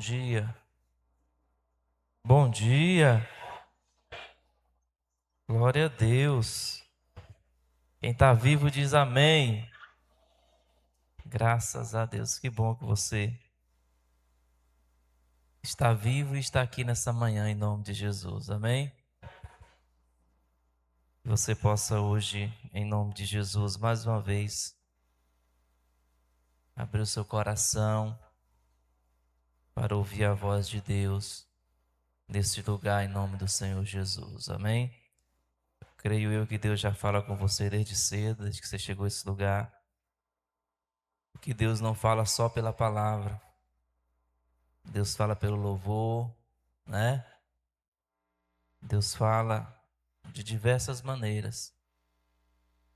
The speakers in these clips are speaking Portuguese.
dia. Bom dia. Glória a Deus. Quem está vivo diz amém. Graças a Deus. Que bom que você está vivo e está aqui nessa manhã em nome de Jesus. Amém? Que você possa hoje, em nome de Jesus, mais uma vez, abrir o seu coração para ouvir a voz de Deus neste lugar em nome do Senhor Jesus. Amém? Creio eu que Deus já fala com você desde cedo, desde que você chegou a esse lugar. Que Deus não fala só pela palavra. Deus fala pelo louvor, né? Deus fala de diversas maneiras.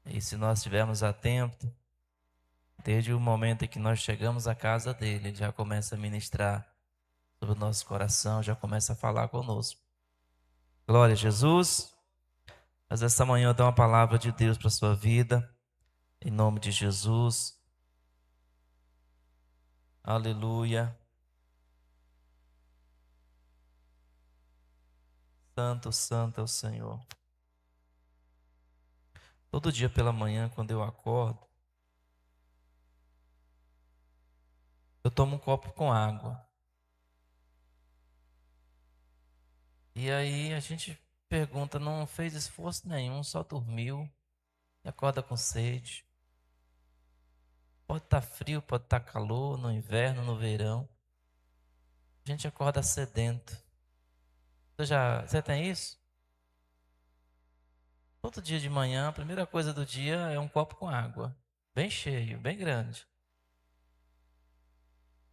E se nós estivermos atentos, desde o momento em que nós chegamos à casa dele, ele já começa a ministrar sobre o nosso coração, já começa a falar conosco. Glória a Jesus. Mas essa manhã eu dou uma palavra de Deus para a sua vida, em nome de Jesus. Aleluia. Santo, santo é o Senhor. Todo dia pela manhã, quando eu acordo, eu tomo um copo com água. E aí a gente pergunta, não fez esforço nenhum, só dormiu e acorda com sede. Pode estar frio, pode estar calor, no inverno, no verão. A gente acorda sedento. Você tem isso? Todo dia de manhã, a primeira coisa do dia é um copo com água. Bem cheio, bem grande.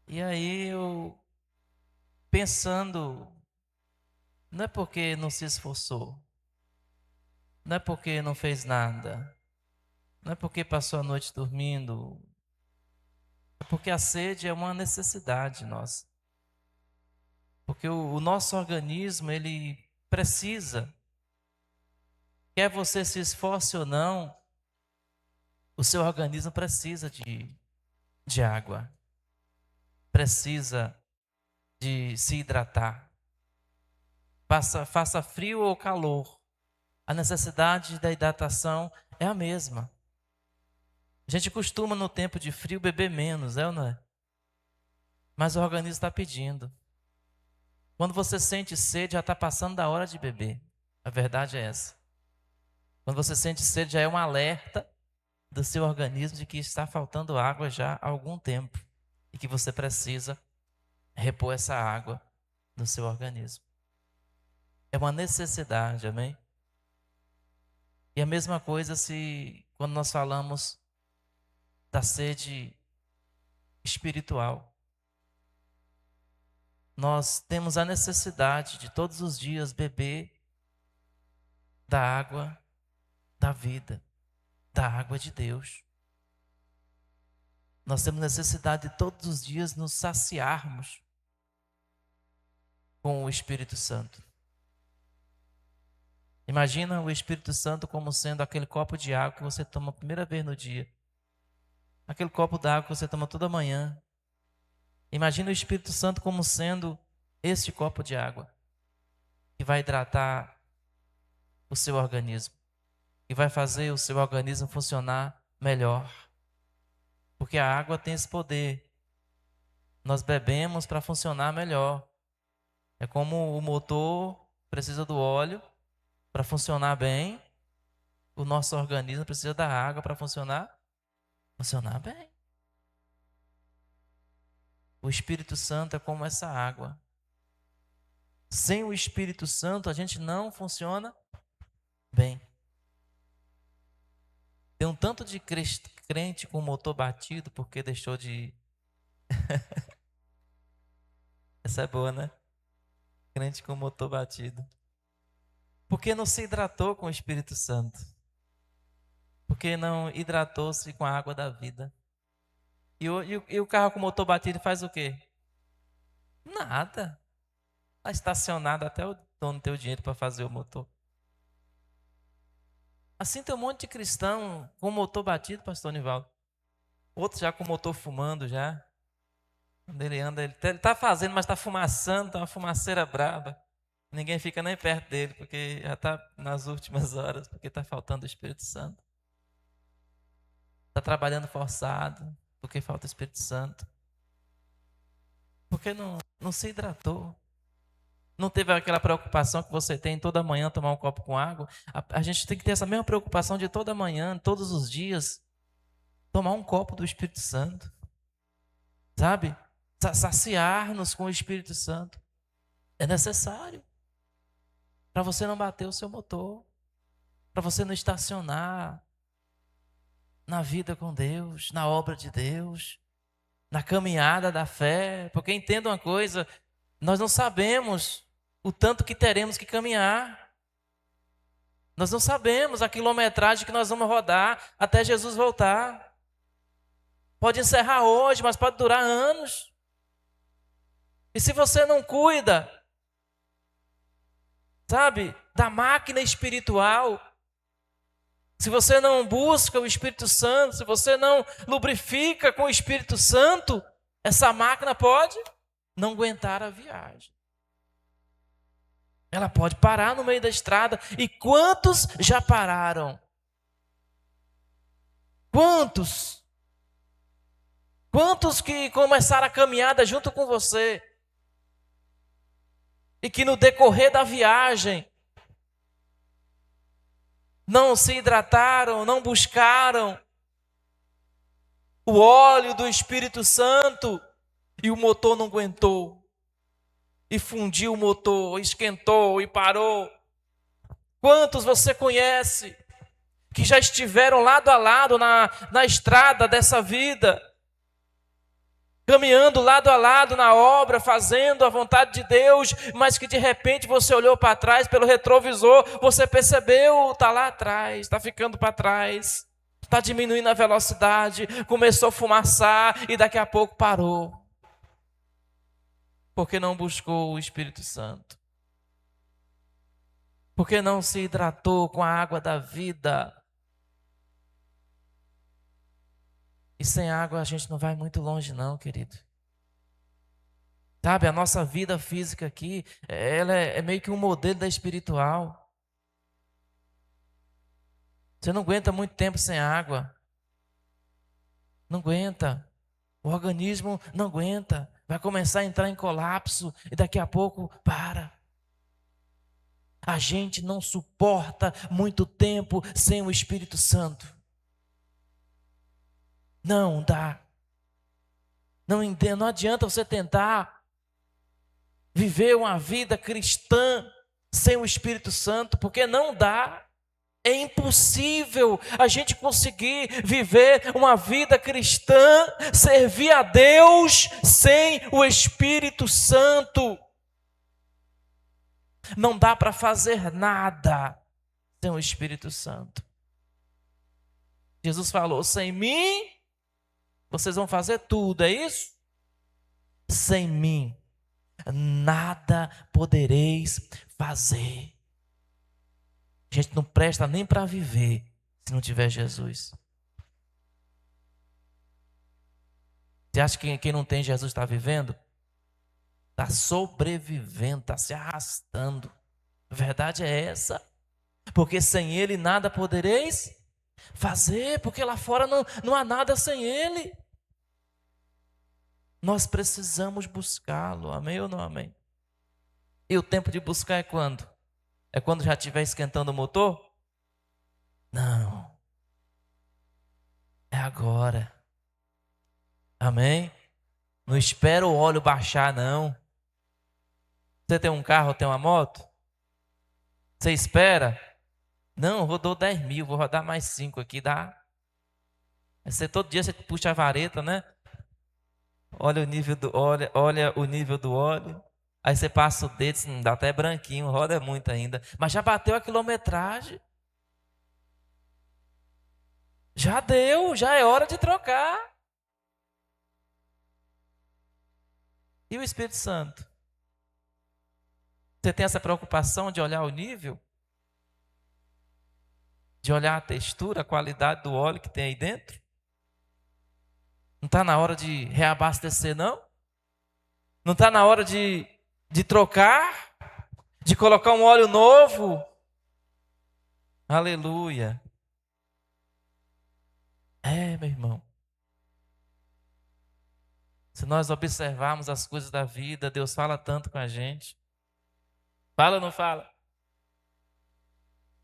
E aí eu pensando, não é porque não se esforçou, não é porque não fez nada, não é porque passou a noite dormindo, é porque a sede é uma necessidade nossa. Porque o nosso organismo, ele precisa, quer você se esforce ou não, o seu organismo precisa de água, precisa de se hidratar. Faça frio ou calor, a necessidade da hidratação é a mesma. A gente costuma no tempo de frio beber menos, é ou não é? Mas o organismo está pedindo. Quando você sente sede, já está passando da hora de beber. A verdade é essa. Quando você sente sede, já é um alerta do seu organismo de que está faltando água já há algum tempo e que você precisa repor essa água no seu organismo. É uma necessidade, amém? E a mesma coisa se quando nós falamos da sede espiritual. Nós temos a necessidade de todos os dias beber da água da vida, da água de Deus. Nós temos necessidade de todos os dias nos saciarmos com o Espírito Santo. Imagina o Espírito Santo como sendo aquele copo de água que você toma a primeira vez no dia. Aquele copo d'água que você toma toda manhã. Imagina o Espírito Santo como sendo este copo de água que vai hidratar o seu organismo, que vai fazer o seu organismo funcionar melhor. Porque a água tem esse poder. Nós bebemos para funcionar melhor. É como o motor precisa do óleo para funcionar bem, o nosso organismo precisa da água para funcionar bem. O Espírito Santo é como essa água. Sem o Espírito Santo, a gente não funciona bem. Tem um tanto de crente com o motor batido porque deixou de. Essa é boa, né? Crente com o motor batido. Porque não se hidratou com o Espírito Santo. Porque não hidratou-se com a água da vida. E o carro com o motor batido faz o quê? Nada. Está estacionado até o dono ter o dinheiro para fazer o motor. Assim tem um monte de cristão com o motor batido, pastor Nivaldo. Outros já com o motor fumando já. Quando ele anda, ele está fazendo, mas está fumaçando, está uma fumaceira braba. Ninguém fica nem perto dele, porque já está nas últimas horas, porque está faltando o Espírito Santo. Está trabalhando forçado, porque falta o Espírito Santo. Porque não se hidratou. Não teve aquela preocupação que você tem toda manhã tomar um copo com água. A gente tem que ter essa mesma preocupação de toda manhã, todos os dias, tomar um copo do Espírito Santo. Sabe? Saciar-nos com o Espírito Santo. É necessário. Para você não bater o seu motor. Para você não estacionar na vida com Deus, na obra de Deus, na caminhada da fé. Porque entenda uma coisa, nós não sabemos o tanto que teremos que caminhar. Nós não sabemos a quilometragem que nós vamos rodar até Jesus voltar. Pode encerrar hoje, mas pode durar anos. E se você não cuida, sabe, da máquina espiritual, se você não busca o Espírito Santo, se você não lubrifica com o Espírito Santo, essa máquina pode não aguentar a viagem. Ela pode parar no meio da estrada. E quantos já pararam? Quantos? Quantos que começaram a caminhada junto com você? E que no decorrer da viagem não se hidrataram, não buscaram o óleo do Espírito Santo e o motor não aguentou. E fundiu o motor, esquentou e parou. Quantos você conhece que já estiveram lado a lado na estrada dessa vida, caminhando lado a lado na obra, fazendo a vontade de Deus, mas que de repente você olhou para trás pelo retrovisor, você percebeu, está lá atrás, está ficando para trás, está diminuindo a velocidade, começou a fumaçar e daqui a pouco parou. Porque não buscou o Espírito Santo. Porque não se hidratou com a água da vida. E sem água a gente não vai muito longe não, querido. Sabe, a nossa vida física aqui, ela é meio que um modelo da espiritual. Você não aguenta muito tempo sem água. Não aguenta. O organismo não aguenta. Vai começar a entrar em colapso e daqui a pouco para. A gente não suporta muito tempo sem o Espírito Santo. Não dá. Não adianta você tentar viver uma vida cristã sem o Espírito Santo, porque não dá. É impossível a gente conseguir viver uma vida cristã, servir a Deus sem o Espírito Santo. Não dá para fazer nada sem o Espírito Santo. Jesus falou, sem mim, vocês vão fazer tudo, é isso? Sem mim, nada podereis fazer. A gente não presta nem para viver se não tiver Jesus. Você acha que quem não tem Jesus está vivendo? Está sobrevivendo, está se arrastando. A verdade é essa. Porque sem Ele nada podereis fazer. Porque lá fora não há nada sem Ele. Nós precisamos buscá-lo. Amém ou não amém? E o tempo de buscar é quando? É quando já estiver esquentando o motor? Não. É agora. Amém? Não espera o óleo baixar, não. Você tem um carro, tem uma moto? Você espera? Não, rodou 10 mil, vou rodar mais 5 aqui, dá. Você, todo dia você puxa a vareta, né? Olha o nível do óleo, olha o nível do óleo. Aí você passa o dedo, dá até branquinho, roda muito ainda. Mas já bateu a quilometragem. Já deu, já é hora de trocar. E o Espírito Santo? Você tem essa preocupação de olhar o nível? De olhar a textura, a qualidade do óleo que tem aí dentro? Não está na hora de reabastecer, não? Não está na hora de trocar? De colocar um óleo novo? Aleluia. Meu irmão. Se nós observarmos as coisas da vida, Deus fala tanto com a gente. Fala ou não fala?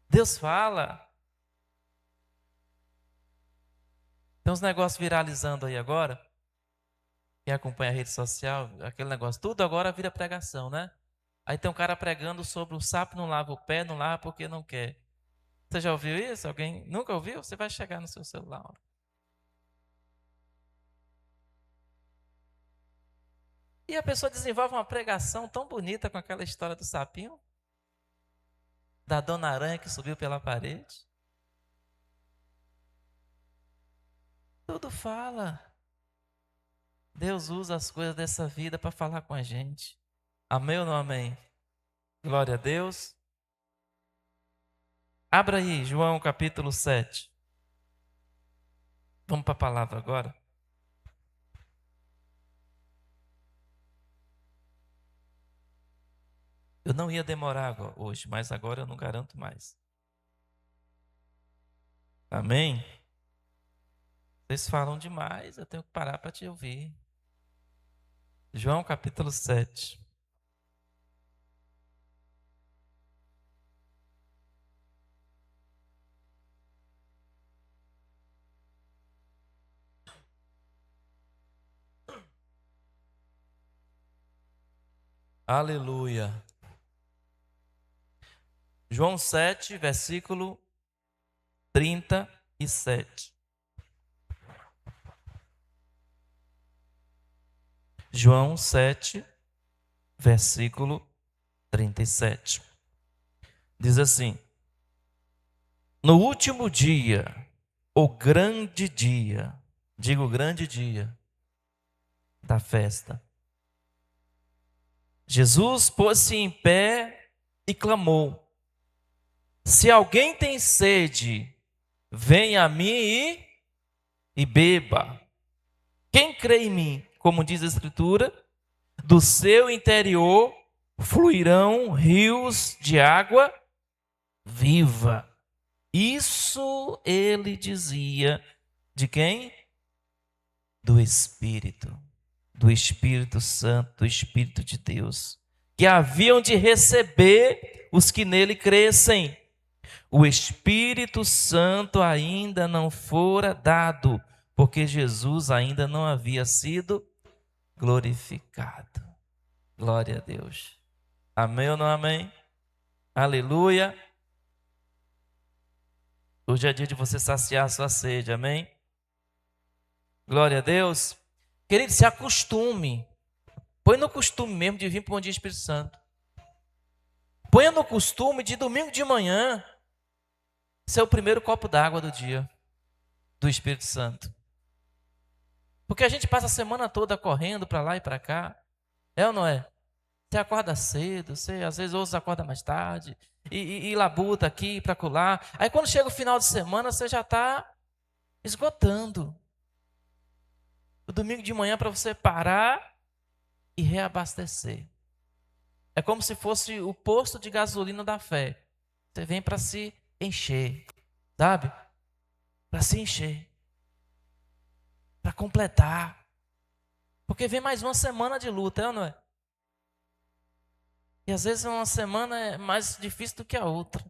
Deus fala. Tem uns negócios viralizando aí agora. Quem acompanha a rede social, aquele negócio, tudo agora vira pregação, né? Aí tem um cara pregando sobre o sapo não lava o pé, não lava porque não quer. Você já ouviu isso? Alguém nunca ouviu? Você vai chegar no seu celular. E a pessoa desenvolve uma pregação tão bonita com aquela história do sapinho, da dona aranha que subiu pela parede. Tudo fala. Deus usa as coisas dessa vida para falar com a gente. Amém ou não amém? Glória a Deus. Abra aí, João capítulo 7. Vamos para a palavra agora. Eu não ia demorar hoje, mas agora eu não garanto mais. Amém? Vocês falam demais, eu tenho que parar para te ouvir. João capítulo 7. Aleluia. João 7, versículo 37. João 7, versículo 37. Diz assim: no último dia, o grande dia, digo grande dia da festa, Jesus pôs-se em pé e clamou: se alguém tem sede, venha a mim e beba. Quem crê em mim, como diz a Escritura, do seu interior fluirão rios de água viva. Isso ele dizia de quem? Do Espírito Santo, do Espírito de Deus, que haviam de receber os que nele crescem. O Espírito Santo ainda não fora dado, porque Jesus ainda não havia sido glorificado. Glória a Deus. Amém ou não amém? Aleluia. Hoje é dia de você saciar a sua sede, amém? Glória a Deus. Querido, se acostume. Põe no costume mesmo de vir para o Bom Dia Espírito Santo. Ponha no costume de domingo de manhã ser o primeiro copo d'água do dia, do Espírito Santo. Porque a gente passa a semana toda correndo para lá e para cá. É ou não é? Você acorda cedo, você às vezes outros acorda mais tarde, e labuta aqui para colar. Aí quando chega o final de semana, você já está esgotando. O domingo de manhã para você parar e reabastecer. É como se fosse o posto de gasolina da fé. Você vem para se encher, sabe? Para se encher. Para completar. Porque vem mais uma semana de luta, é ou não é? E às vezes uma semana é mais difícil do que a outra.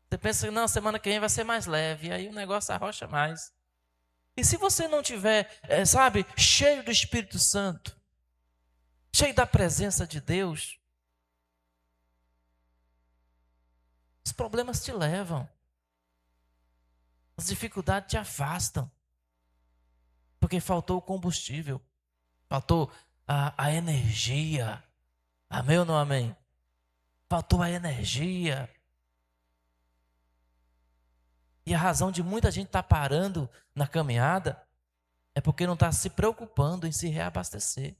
Você pensa que não, a semana que vem vai ser mais leve. E aí o negócio arrocha mais. E se você não tiver, sabe, cheio do Espírito Santo, cheio da presença de Deus, os problemas te levam. As dificuldades te afastam. Porque faltou o combustível. Faltou a energia. Amém ou não amém? Faltou a energia. E a razão de muita gente estar parando na caminhada é porque não está se preocupando em se reabastecer.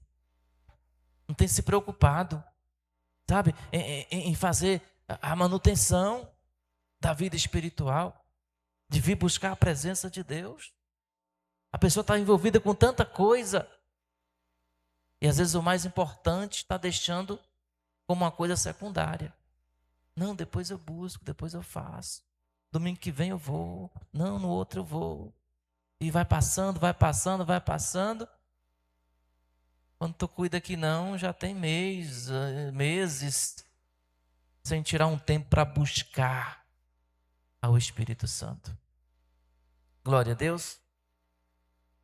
Não tem se preocupado, sabe, em fazer a manutenção da vida espiritual, de vir buscar a presença de Deus. A pessoa está envolvida com tanta coisa E às vezes o mais importante está deixando como uma coisa secundária. Não, depois eu busco, depois eu faço. Domingo que vem eu vou. Não, no outro eu vou. E vai passando, vai passando, vai passando. Quando tu cuida que não, já tem meses sem tirar um tempo para buscar ao Espírito Santo. Glória a Deus.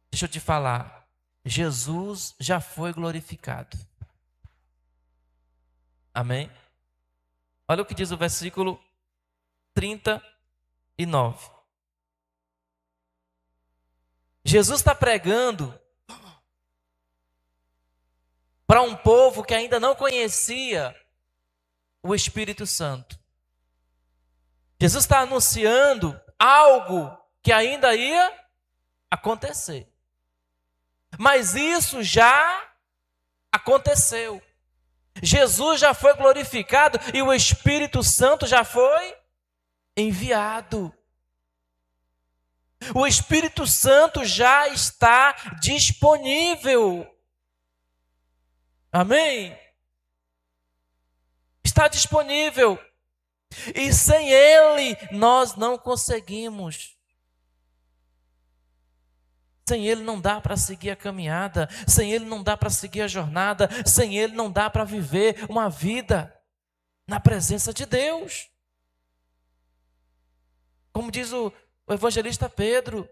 Deixa eu te falar. Jesus já foi glorificado. Amém? Olha o que diz o versículo 39. Jesus está pregando para um povo que ainda não conhecia o Espírito Santo. Jesus está anunciando algo que ainda ia acontecer. Mas isso já aconteceu. Jesus já foi glorificado e o Espírito Santo já foi enviado. O Espírito Santo já está disponível. Amém? Está disponível. E sem Ele nós não conseguimos. Sem Ele não dá para seguir a caminhada. Sem Ele não dá para seguir a jornada. Sem Ele não dá para viver uma vida na presença de Deus. Como diz o evangelista Pedro,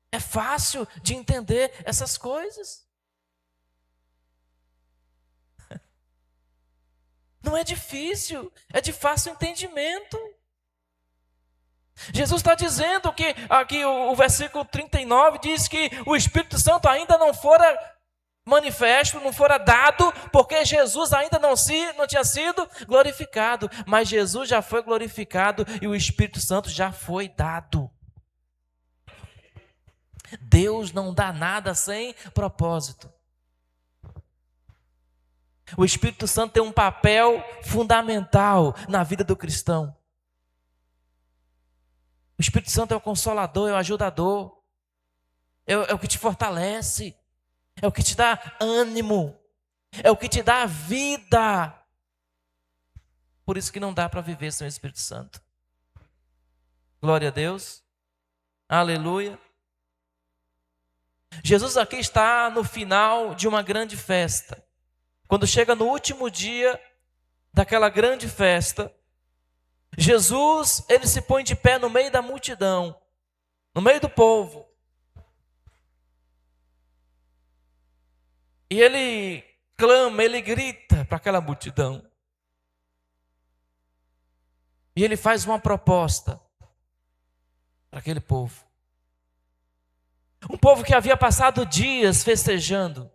é fácil de entender essas coisas. Não é difícil, é de fácil entendimento. Jesus está dizendo que aqui o versículo 39 diz que o Espírito Santo ainda não fora manifesto, não fora dado, porque Jesus ainda não tinha sido glorificado. Mas Jesus já foi glorificado e o Espírito Santo já foi dado. Deus não dá nada sem propósito. O Espírito Santo tem um papel fundamental na vida do cristão. O Espírito Santo é o consolador, é o ajudador, é o que te fortalece, é o que te dá ânimo, é o que te dá vida. Por isso que não dá para viver sem o Espírito Santo. Glória a Deus. Aleluia. Jesus aqui está no final de uma grande festa. Quando chega no último dia daquela grande festa, Jesus, ele se põe de pé no meio da multidão, no meio do povo. E ele clama, ele grita para aquela multidão. E ele faz uma proposta para aquele povo. Um povo que havia passado dias festejando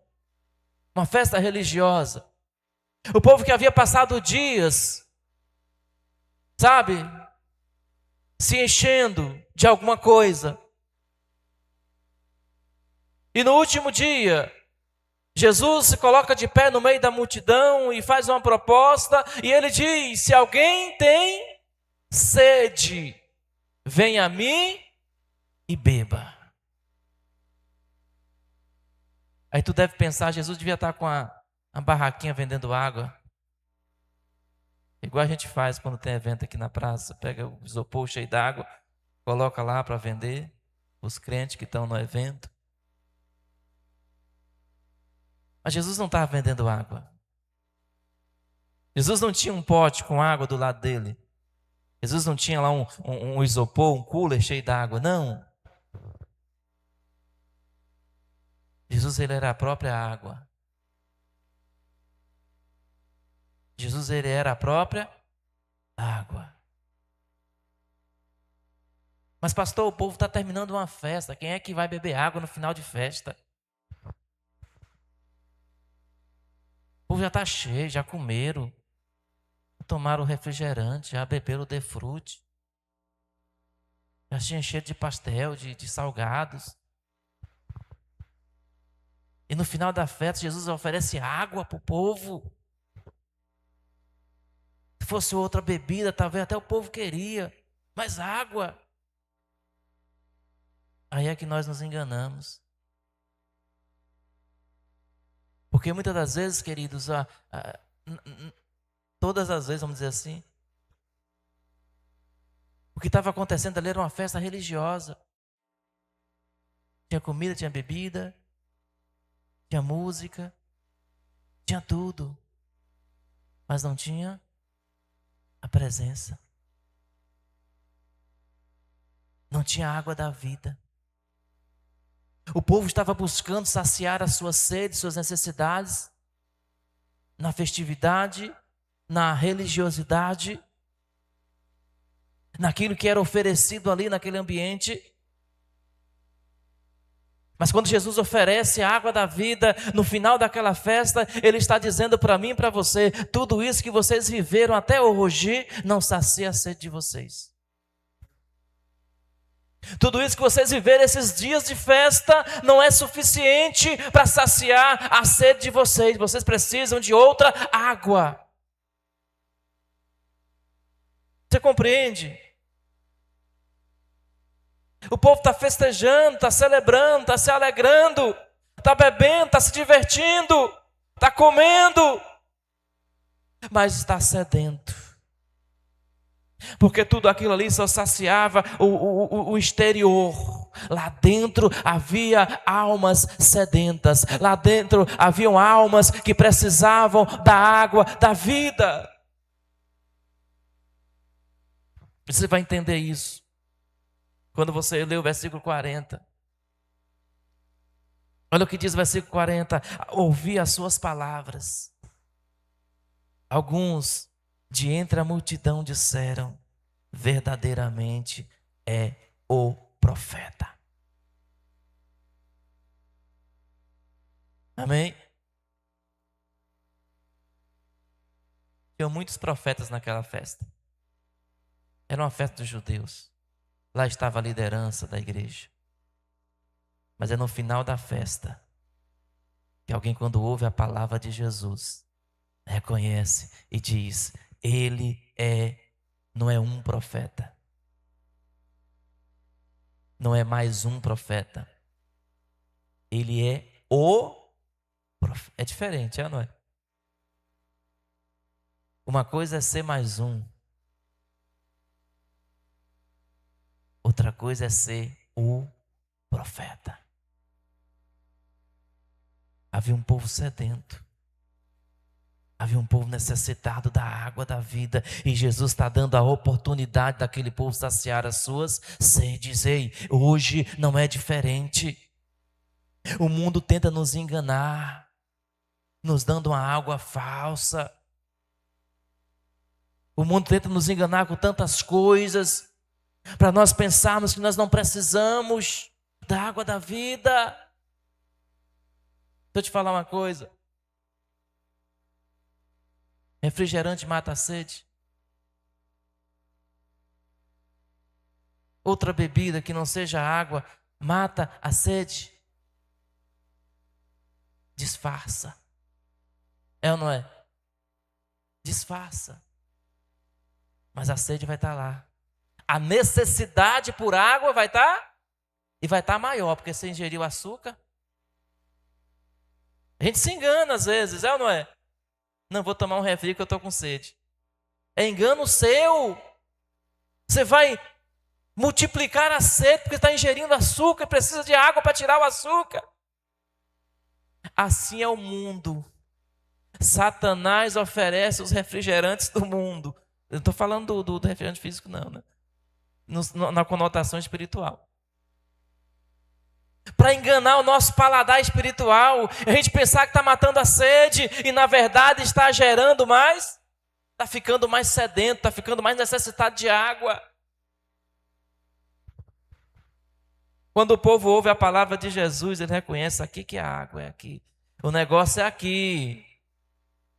uma festa religiosa. O povo que havia passado dias, sabe, se enchendo de alguma coisa. E no último dia, Jesus se coloca de pé no meio da multidão e faz uma proposta. E ele diz: se alguém tem sede, venha a mim e beba. Aí tu deve pensar, Jesus devia estar com a barraquinha vendendo água. Igual a gente faz quando tem evento aqui na praça. Pega o isopor cheio d'água, coloca lá para vender os crentes que estão no evento. Mas Jesus não estava vendendo água. Jesus não tinha um pote com água do lado dele. Jesus não tinha lá um isopor, um cooler cheio d'água. Não. Jesus, ele era a própria água. Jesus, ele era a própria água. Mas pastor, o povo está terminando uma festa. Quem é que vai beber água no final de festa? O povo já está cheio, já comeram. Tomaram o refrigerante, já beberam o defrute. Já se encheram de pastel, de salgados. E no final da festa, Jesus oferece água para o povo. Se fosse outra bebida, talvez até o povo queria. Mas água. Aí é que nós nos enganamos. Porque muitas das vezes, queridos, todas as vezes, vamos dizer assim, o que estava acontecendo ali era uma festa religiosa. Tinha comida, tinha bebida, tinha música, tinha tudo. Mas não tinha a presença. Não tinha a água da vida. O povo estava buscando saciar a sua sede, suas necessidades, na festividade, na religiosidade, naquilo que era oferecido ali naquele ambiente. Mas quando Jesus oferece a água da vida, no final daquela festa, Ele está dizendo para mim e para você, tudo isso que vocês viveram até hoje, não sacia a sede de vocês. Tudo isso que vocês viveram esses dias de festa, não é suficiente para saciar a sede de vocês. Vocês precisam de outra água. Você compreende? O povo está festejando, está celebrando, está se alegrando, está bebendo, está se divertindo, está comendo, mas está sedento. Porque tudo aquilo ali só saciava o exterior. Lá dentro havia almas sedentas. Lá dentro haviam almas que precisavam da água da vida. Você vai entender isso quando você lê o versículo 40. Olha o que diz o versículo 40. Ouvi as suas palavras. Alguns de entre a multidão disseram, verdadeiramente é o profeta. Amém? Tinham muitos profetas naquela festa. Era uma festa dos judeus. Lá estava a liderança da igreja. Mas é no final da festa que alguém, quando ouve a palavra de Jesus, reconhece e diz, ele não é um profeta. Não é mais um profeta. Ele é o profeta. É diferente, não é? Uma coisa é ser mais um. Outra coisa é ser o profeta. Havia um povo sedento. Havia um povo necessitado da água da vida. E Jesus está dando a oportunidade daquele povo saciar as suas sedes. Ei, hoje não é diferente. O mundo tenta nos enganar, nos dando uma água falsa. O mundo tenta nos enganar com tantas coisas, para nós pensarmos que nós não precisamos da água da vida. Deixa eu te falar uma coisa. Refrigerante mata a sede. Outra bebida que não seja água mata a sede. Disfarça. É ou não é? Disfarça. Mas a sede vai estar lá. A necessidade por água vai estar e vai estar maior, porque você ingeriu açúcar. A gente se engana às vezes, é ou não é? Não, vou tomar um refri que eu estou com sede. É engano seu. Você vai multiplicar a sede porque está ingerindo açúcar, precisa de água para tirar o açúcar. Assim é o mundo. Satanás oferece os refrigerantes do mundo. Eu não estou falando do refrigerante físico, não, né? Na conotação espiritual. Para enganar o nosso paladar espiritual, a gente pensar que está matando a sede e na verdade está gerando mais, está ficando mais sedento, está ficando mais necessitado de água. Quando o povo ouve a palavra de Jesus, ele reconhece aqui que a água é aqui. O negócio é aqui.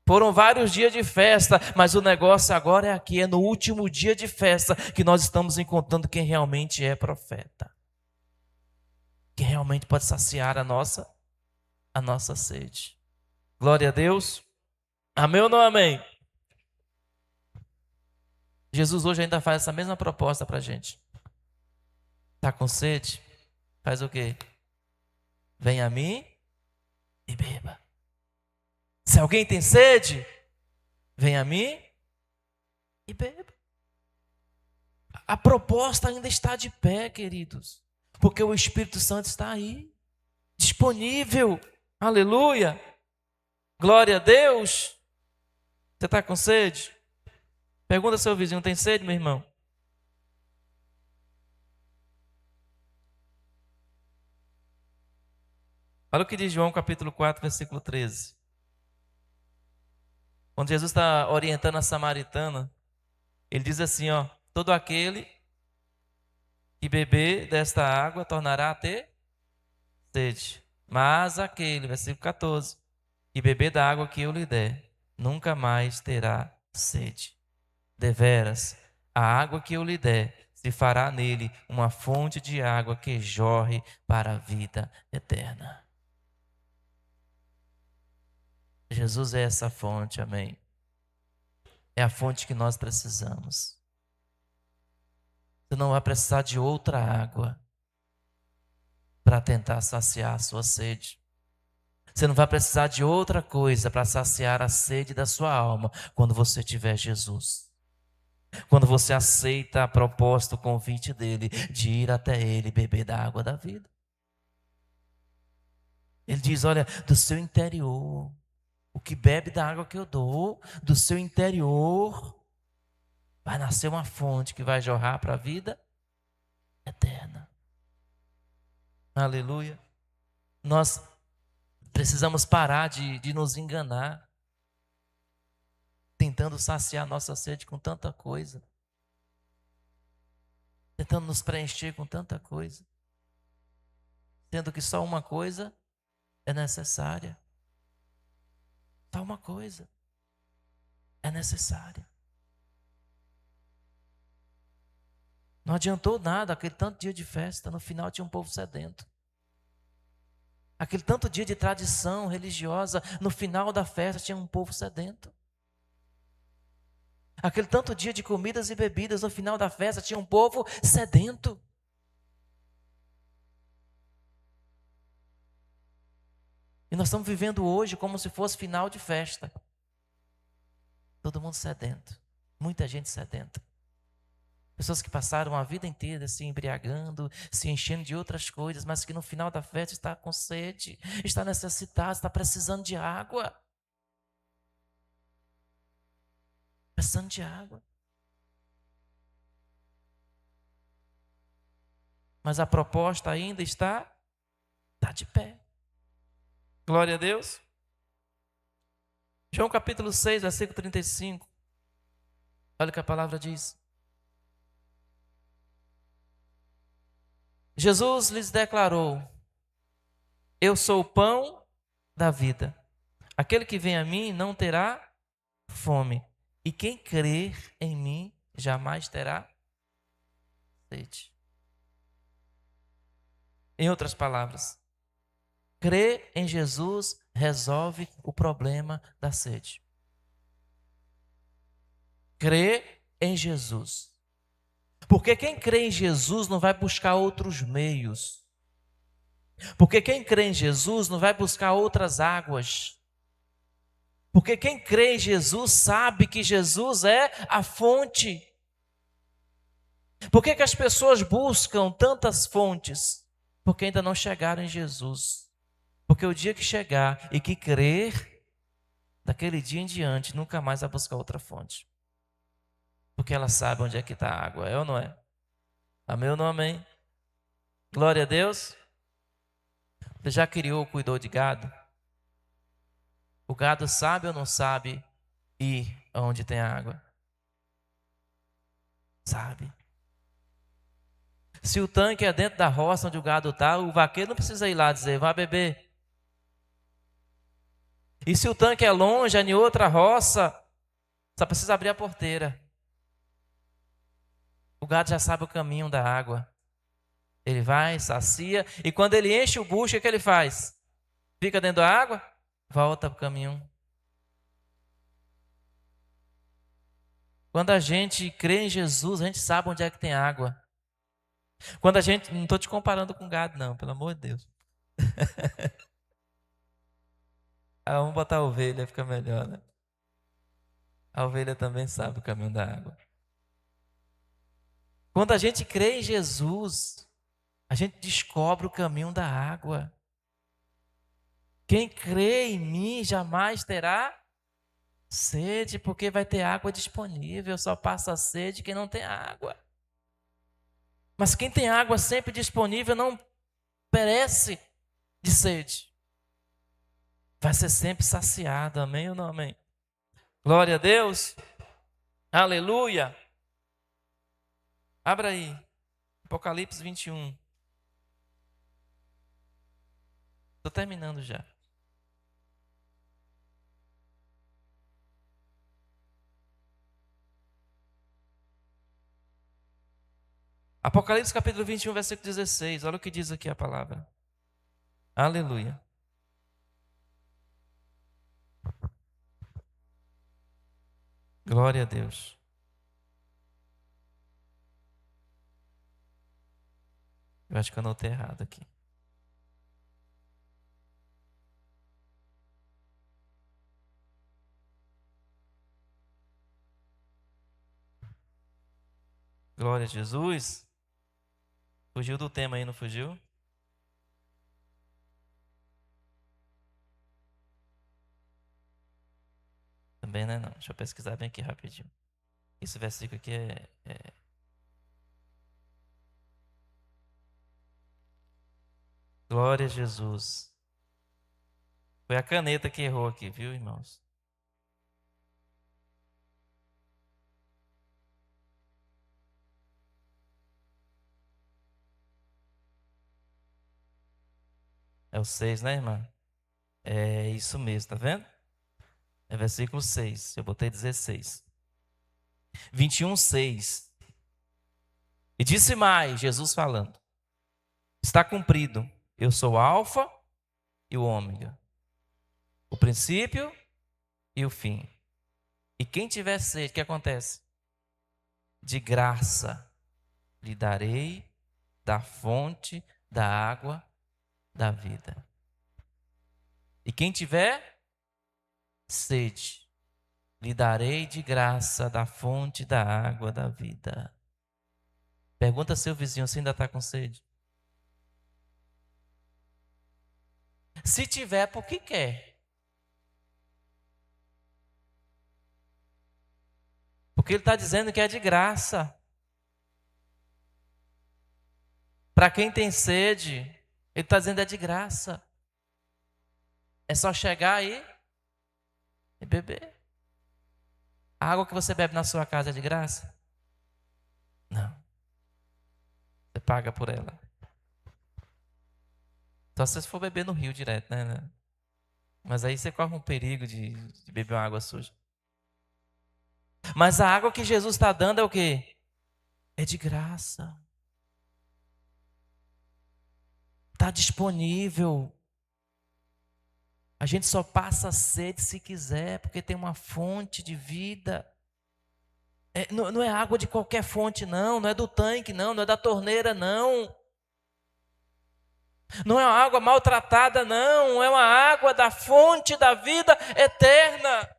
Foram vários dias de festa, mas o negócio agora é aqui, é no último dia de festa que nós estamos encontrando quem realmente é profeta. Quem realmente pode saciar a nossa sede. Glória a Deus. Amém ou não amém? Jesus hoje ainda faz essa mesma proposta para a gente. Está com sede? Faz o quê? Vem a mim e beba. Se alguém tem sede, venha a mim e beba. A proposta ainda está de pé, queridos, porque o Espírito Santo está aí, disponível. Aleluia! Glória a Deus! Você está com sede? Pergunta ao seu vizinho, tem sede, meu irmão? Olha o que diz João capítulo 4, versículo 13. Quando Jesus está orientando a samaritana, ele diz assim, ó: todo aquele que beber desta água tornará a ter sede. Mas aquele, versículo 14, que beber da água que eu lhe der, nunca mais terá sede. Deveras, a água que eu lhe der se fará nele uma fonte de água que jorre para a vida eterna. Jesus é essa fonte, amém. É a fonte que nós precisamos. Você não vai precisar de outra água para tentar saciar a sua sede. Você não vai precisar de outra coisa para saciar a sede da sua alma quando você tiver Jesus. Quando você aceita a proposta, o convite dele de ir até ele e beber da água da vida. Ele diz, olha, do seu interior, o que bebe da água que eu dou, do seu interior vai nascer uma fonte que vai jorrar para a vida eterna. Aleluia. Nós precisamos parar de nos enganar, tentando saciar nossa sede com tanta coisa, tentando nos preencher com tanta coisa, sendo que só uma coisa é necessária. Só uma coisa é necessária. Não adiantou nada aquele tanto dia de festa, no final tinha um povo sedento. Aquele tanto dia de tradição religiosa, no final da festa tinha um povo sedento. Aquele tanto dia de comidas e bebidas, no final da festa tinha um povo sedento. E nós estamos vivendo hoje como se fosse final de festa. Todo mundo sedento, muita gente sedenta. Pessoas que passaram a vida inteira se embriagando, se enchendo de outras coisas, mas que no final da festa está com sede, está necessitado, está precisando de água. Precisando de água. Mas a proposta ainda está de pé. Glória a Deus. João capítulo 6, versículo 35. Olha o que a palavra diz. Jesus lhes declarou: eu sou o pão da vida. Aquele que vem a mim não terá fome. E quem crer em mim jamais terá sede. Em outras palavras, crer em Jesus resolve o problema da sede. Crer em Jesus. Porque quem crê em Jesus não vai buscar outros meios. Porque quem crê em Jesus não vai buscar outras águas. Porque quem crê em Jesus sabe que Jesus é a fonte. Por que as pessoas buscam tantas fontes? Porque ainda não chegaram em Jesus. Porque o dia que chegar e que crer, daquele dia em diante, nunca mais vai buscar outra fonte. Porque ela sabe onde é que está a água, é ou não é? Amém ou não amém? Glória a Deus. Você já criou ou cuidou de gado? O gado sabe ou não sabe ir onde tem água? Sabe. Se o tanque é dentro da roça onde o gado está, o vaqueiro não precisa ir lá dizer, vá beber. E se o tanque é longe, é em outra roça, só precisa abrir a porteira. O gado já sabe o caminho da água. Ele vai, sacia, e quando ele enche o bucho, o que ele faz? Fica dentro da água, volta para o caminho. Quando a gente crê em Jesus, a gente sabe onde é que tem água. Quando a gente, não estou te comparando com gado não, pelo amor de Deus. Ah, vamos botar a ovelha, fica melhor, né? A ovelha também sabe o caminho da água. Quando a gente crê em Jesus, a gente descobre o caminho da água. Quem crê em mim jamais terá sede, porque vai ter água disponível. Só passa sede quem não tem água. Mas quem tem água sempre disponível não perece de sede. Vai ser sempre saciado, amém ou não amém? Glória a Deus, aleluia. Abra aí, Apocalipse 21. Estou terminando já. Apocalipse capítulo 21, versículo 16. Olha o que diz aqui a palavra. Aleluia. Glória a Deus. Eu acho que eu anotei errado aqui. Glória a Jesus. Fugiu do tema aí, não fugiu? Também não é não. Deixa eu pesquisar bem aqui rapidinho. Esse versículo aqui é... Glória a Jesus. Foi a caneta que errou aqui, viu, irmãos? É o 6, né, irmã? É isso mesmo, tá vendo? É versículo 6. Eu botei 16. 21, 6. E disse mais, Jesus falando: está cumprido. Eu sou o Alfa e o Ômega, o princípio e o fim. E quem tiver sede, o que acontece? De graça lhe darei da fonte da água da vida. E quem tiver sede, lhe darei de graça da fonte da água da vida. Pergunta seu vizinho se ainda está com sede. Se tiver, por que quer? Porque ele está dizendo que é de graça. Para quem tem sede, ele está dizendo é de graça. É só chegar aí e beber. A água que você bebe na sua casa é de graça? Não. Você paga por ela. Só se você for beber no rio direto, né? Mas aí você corre um perigo de beber uma água suja. Mas a água que Jesus está dando é o quê? É de graça. Está disponível. A gente só passa sede se quiser, porque tem uma fonte de vida. Não é água de qualquer fonte, não. Não é do tanque, não. Não é da torneira, não. Não é uma água maltratada, não. É uma água da fonte da vida eterna.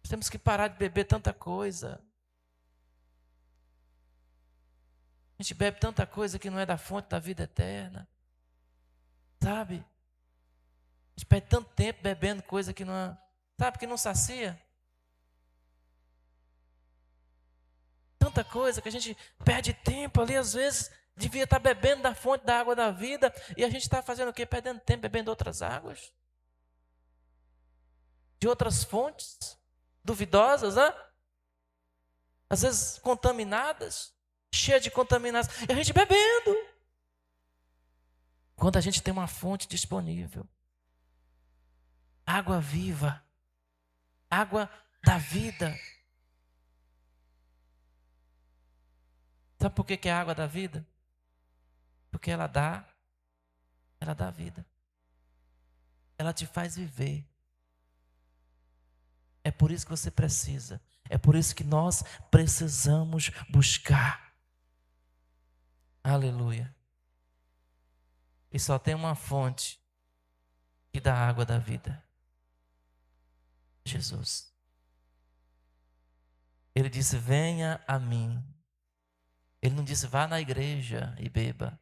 Temos que parar de beber tanta coisa. A gente bebe tanta coisa que não é da fonte da vida eterna. Sabe? A gente perde tanto tempo bebendo coisa que não é, sabe, que não sacia. Tanta coisa que a gente perde tempo ali, às vezes, devia estar bebendo da fonte da água da vida, e a gente está fazendo o quê? Perdendo tempo bebendo outras águas. De outras fontes, duvidosas, né? Às vezes contaminadas, cheias de contaminação, e a gente bebendo. Quando a gente tem uma fonte disponível, água viva, água da vida. Sabe por que é a água da vida? Porque ela dá vida. Ela te faz viver. É por isso que você precisa. É por isso que nós precisamos buscar. Aleluia. E só tem uma fonte que dá água da vida: Jesus. Ele disse: venha a mim. Ele não disse: vá na igreja e beba.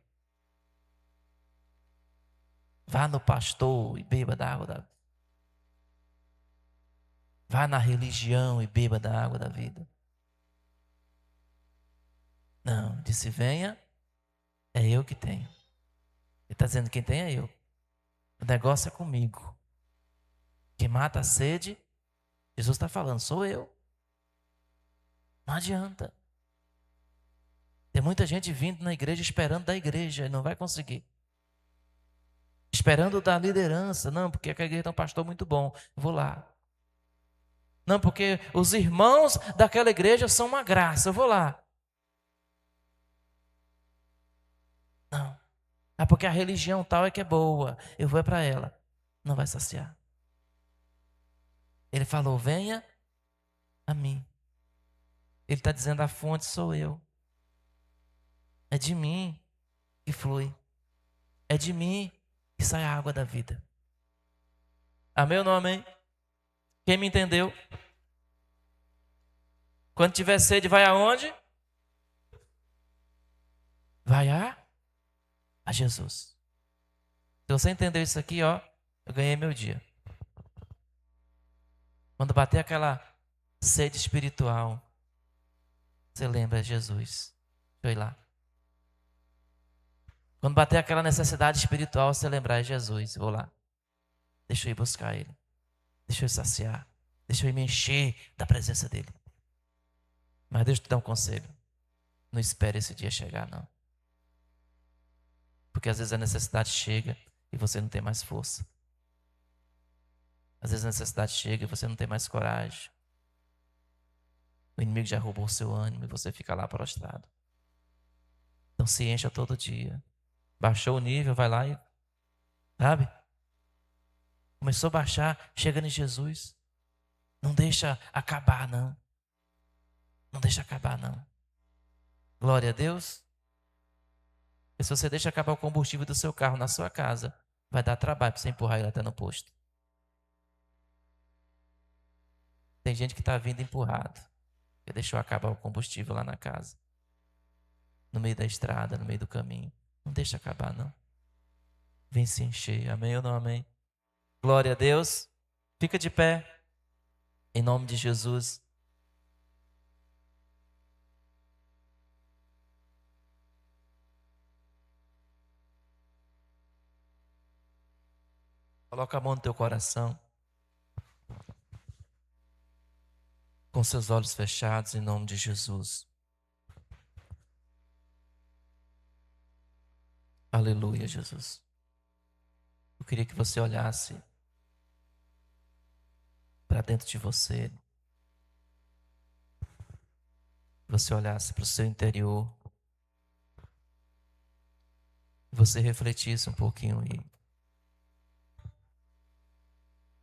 Vá no pastor e beba da água da vida. Vá na religião e beba da água da vida. Não, disse: venha, é eu que tenho. Ele está dizendo: quem tem é eu. O negócio é comigo. Quem mata a sede, Jesus está falando, sou eu. Não adianta. Tem muita gente vindo na igreja esperando da igreja e não vai conseguir. Esperando da liderança. Não, porque a igreja tem um pastor muito bom. Vou lá. Não, porque os irmãos daquela igreja são uma graça. Eu vou lá. Não. Ah, porque a religião tal é que é boa. Eu vou para ela. Não vai saciar. Ele falou: venha a mim. Ele está dizendo: a fonte sou eu. É de mim que flui. É de mim que sai a água da vida. Amém ou não amém? Quem me entendeu? Quando tiver sede, vai aonde? Vai a Jesus. Se você entendeu isso aqui, ó, eu ganhei meu dia. Quando bater aquela sede espiritual, você lembra Jesus. Deixa eu ir lá. Quando bater aquela necessidade espiritual, você lembrar: Jesus, vou lá. Deixa eu ir buscar Ele. Deixa eu ir saciar. Deixa eu ir me encher da presença dEle. Mas deixa eu te dar um conselho. Não espere esse dia chegar, não. Porque às vezes a necessidade chega e você não tem mais força. Às vezes a necessidade chega e você não tem mais coragem. O inimigo já roubou o seu ânimo e você fica lá prostrado. Então se encha todo dia. Baixou o nível, vai lá e... sabe? Começou a baixar, chega em Jesus. Não deixa acabar, não. Não deixa acabar, não. Glória a Deus. E se você deixa acabar o combustível do seu carro na sua casa, vai dar trabalho para você empurrar ele até no posto. Tem gente que está vindo empurrado, que deixou acabar o combustível lá na casa, no meio da estrada, no meio do caminho. Não deixa acabar, não. Vem se encher. Amém ou não amém? Glória a Deus. Fica de pé, em nome de Jesus. Coloca a mão no teu coração, com seus olhos fechados, em nome de Jesus. Aleluia, Jesus. Eu queria que você olhasse para dentro de você. Você olhasse para o seu interior. Você refletisse um pouquinho aí.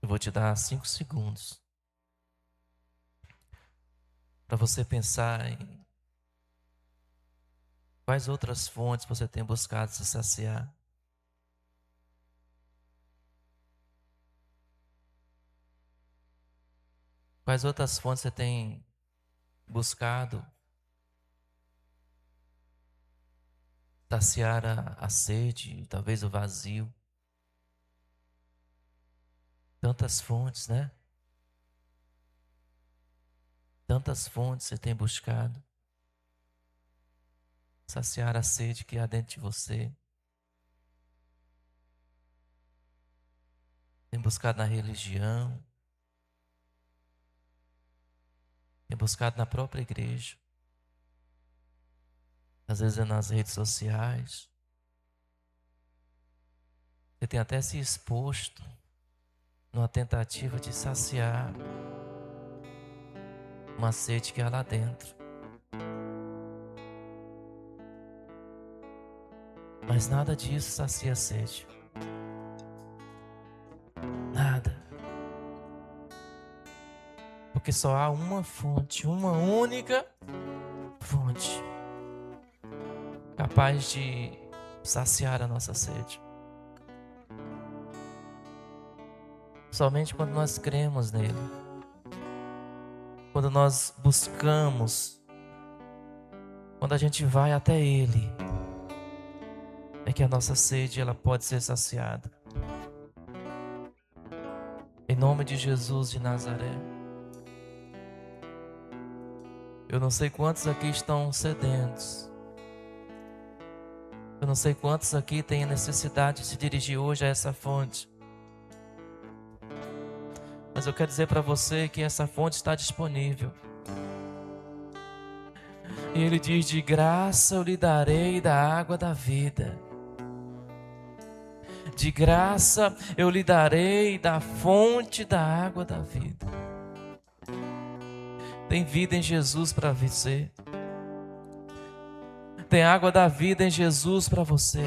Eu vou te dar 5 segundos para você pensar em quais outras fontes você tem buscado se saciar. Quais outras fontes você tem buscado saciar a sede, talvez o vazio. Tantas fontes, né? Tantas fontes você tem buscado saciar a sede que há dentro de você. Tem buscado na religião. Tem buscado na própria igreja. Às vezes é nas redes sociais. Você tem até se exposto numa tentativa de saciar uma sede que há lá dentro. Mas nada disso sacia a sede. Nada. Porque só há uma fonte, uma única fonte, capaz de saciar a nossa sede. somente quando nós cremos nele, quando nós buscamos, quando a gente vai até ele, é que a nossa sede ela pode ser saciada. Em nome de Jesus de Nazaré. Eu não sei quantos aqui estão sedentos. Eu não sei quantos aqui têm a necessidade de se dirigir hoje a essa fonte. Mas eu quero dizer para você que essa fonte está disponível. E ele diz: de graça eu lhe darei da água da vida. De graça eu lhe darei da fonte da água da vida. Tem vida em Jesus para você. Tem água da vida em Jesus para você.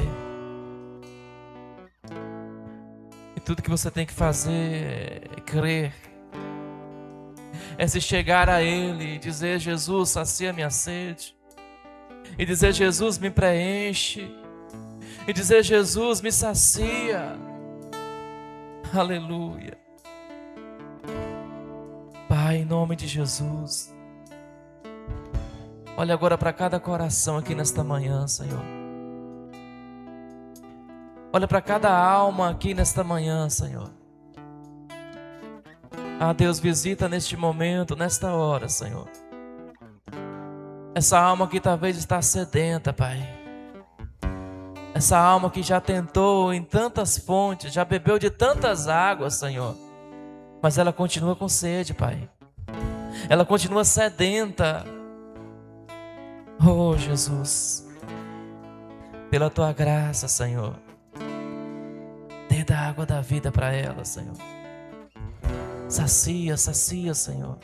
E tudo que você tem que fazer é crer. É se chegar a Ele e dizer: Jesus, sacia minha sede. E dizer: Jesus, me preenche. E dizer: Jesus, me sacia. Aleluia. Pai, em nome de Jesus, olha agora para cada coração aqui nesta manhã, Senhor. Olha para cada alma aqui nesta manhã, Senhor. Ah, Deus, visita neste momento, nesta hora, Senhor. Essa alma que talvez está sedenta, Pai. Essa alma que já tentou em tantas fontes, já bebeu de tantas águas, Senhor. Mas ela continua com sede, Pai. Ela continua sedenta. Oh, Jesus. Pela Tua graça, Senhor. Dê da água da vida para ela, Senhor. Sacia, sacia, Senhor.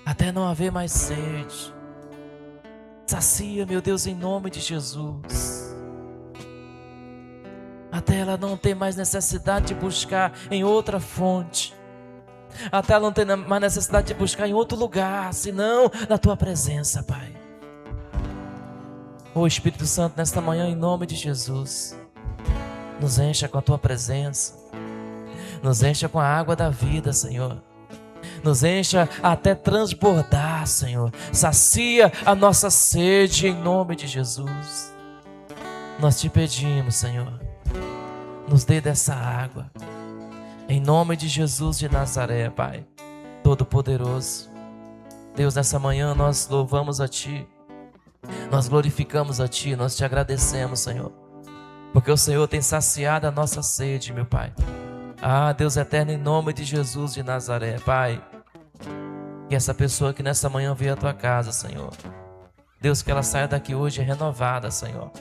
Até não haver mais sede. Sacia, meu Deus, em nome de Jesus. Até ela não ter mais necessidade de buscar em outra fonte. Até ela não ter mais necessidade de buscar em outro lugar, senão na Tua presença, Pai. Ô Espírito Santo, nesta manhã, em nome de Jesus, nos encha com a Tua presença. Nos encha com a água da vida, Senhor. Nos encha até transbordar, Senhor. Sacia a nossa sede em nome de Jesus. Nós Te pedimos, Senhor, nos dê dessa água. Em nome de Jesus de Nazaré, Pai Todo-Poderoso. Deus, nessa manhã nós louvamos a Ti. Nós glorificamos a Ti, nós Te agradecemos, Senhor. Porque o Senhor tem saciado a nossa sede, meu Pai. Ah, Deus eterno, em nome de Jesus de Nazaré, Pai. Que essa pessoa que nessa manhã veio à Tua casa, Senhor. Deus, que ela saia daqui hoje renovada, Senhor.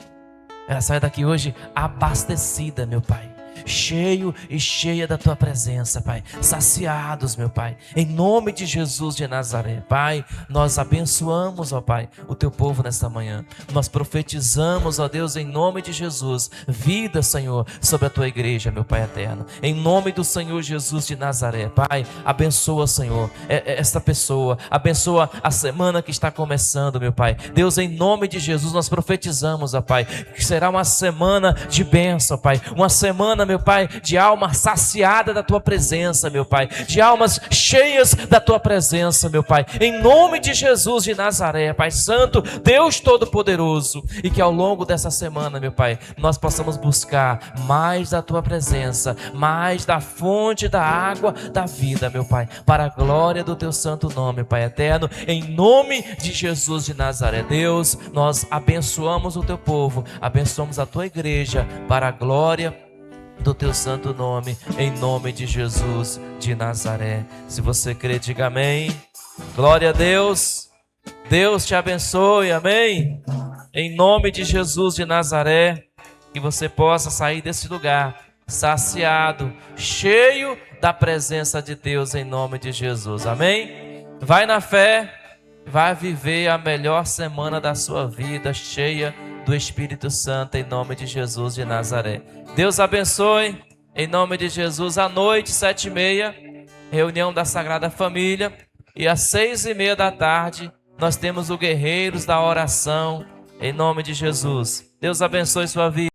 Ela saia daqui hoje abastecida, meu Pai. Cheio e cheia da Tua presença, Pai. Saciados, meu Pai. Em nome de Jesus de Nazaré, Pai, nós abençoamos, ó Pai, o Teu povo nesta manhã. Nós profetizamos, ó Deus, em nome de Jesus, vida, Senhor, sobre a Tua igreja, meu Pai eterno. Em nome do Senhor Jesus de Nazaré, Pai, abençoa, Senhor, esta pessoa. Abençoa a semana que está começando, meu Pai. Deus, em nome de Jesus, nós profetizamos, ó Pai, que será uma semana de bênção, Pai. Uma semana, meu Pai, de alma saciada da Tua presença, meu Pai, de almas cheias da Tua presença, meu Pai, em nome de Jesus de Nazaré, Pai Santo, Deus Todo-Poderoso, e que ao longo dessa semana, meu Pai, nós possamos buscar mais da Tua presença, mais da fonte da água da vida, meu Pai, para a glória do Teu santo nome, Pai eterno, em nome de Jesus de Nazaré. Deus, nós abençoamos o Teu povo, abençoamos a Tua igreja, para a glória do Teu santo nome, em nome de Jesus de Nazaré. Se você crê, diga amém. Glória a Deus. Deus te abençoe, amém. Em nome de Jesus de Nazaré, que você possa sair desse lugar saciado, cheio da presença de Deus, em nome de Jesus, amém. Vai na fé, vai viver a melhor semana da sua vida, cheia do Espírito Santo, em nome de Jesus de Nazaré. Deus abençoe, em nome de Jesus. À noite, 7h30, reunião da Sagrada Família. E às 6h30 da tarde, nós temos o Guerreiros da Oração, em nome de Jesus. Deus abençoe sua vida.